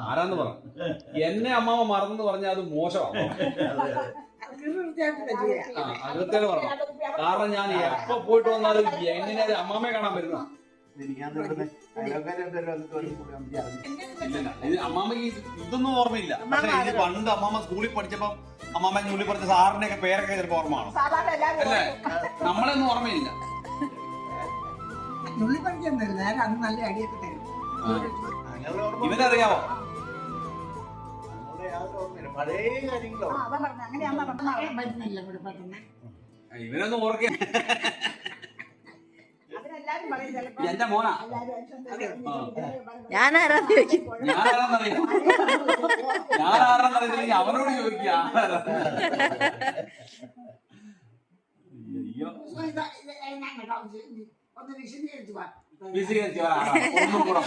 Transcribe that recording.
ആരാന്ന് പറ. എന്നെ അമ്മാവ മറന്നെന്ന് പറഞ്ഞാൽ അത് മോശമാണ്. കൃത്യമായിട്ട് പറഞ്ഞു. കാരണം ഞാൻ എപ്പോ പോയിട്ട് വന്നാലും എങ്ങനെ അമ്മാമ്മയെ കാണാൻ വരുന്ന അമ്മാമ്മക്ക് ഇതൊന്നും ഓർമ്മയില്ല. പക്ഷെ ഇത് പണ്ട് അമ്മാമ്മ സ്കൂളിൽ പഠിച്ചപ്പോ അമ്മാമ്മ സ്കൂളിൽ പഠിച്ച സാറിന്റെ ഒക്കെ പേരൊക്കെ ചിലപ്പോ ഓർമ്മയാണോ? അല്ലേ? നമ്മളൊന്നും ഓർമ്മയില്ല. ഇവനറിയാവോ? ഇവനൊന്നും ഓർക്കാൻ എന്റെ മോനാ. ഞാനാരാന്ന് ചോദിക്കും. ഞാനാരാന്നറിയില്ല. അവനോട് ചോദിക്കുക. വിശദീകരിച്ചു ഒന്നും കൂടെ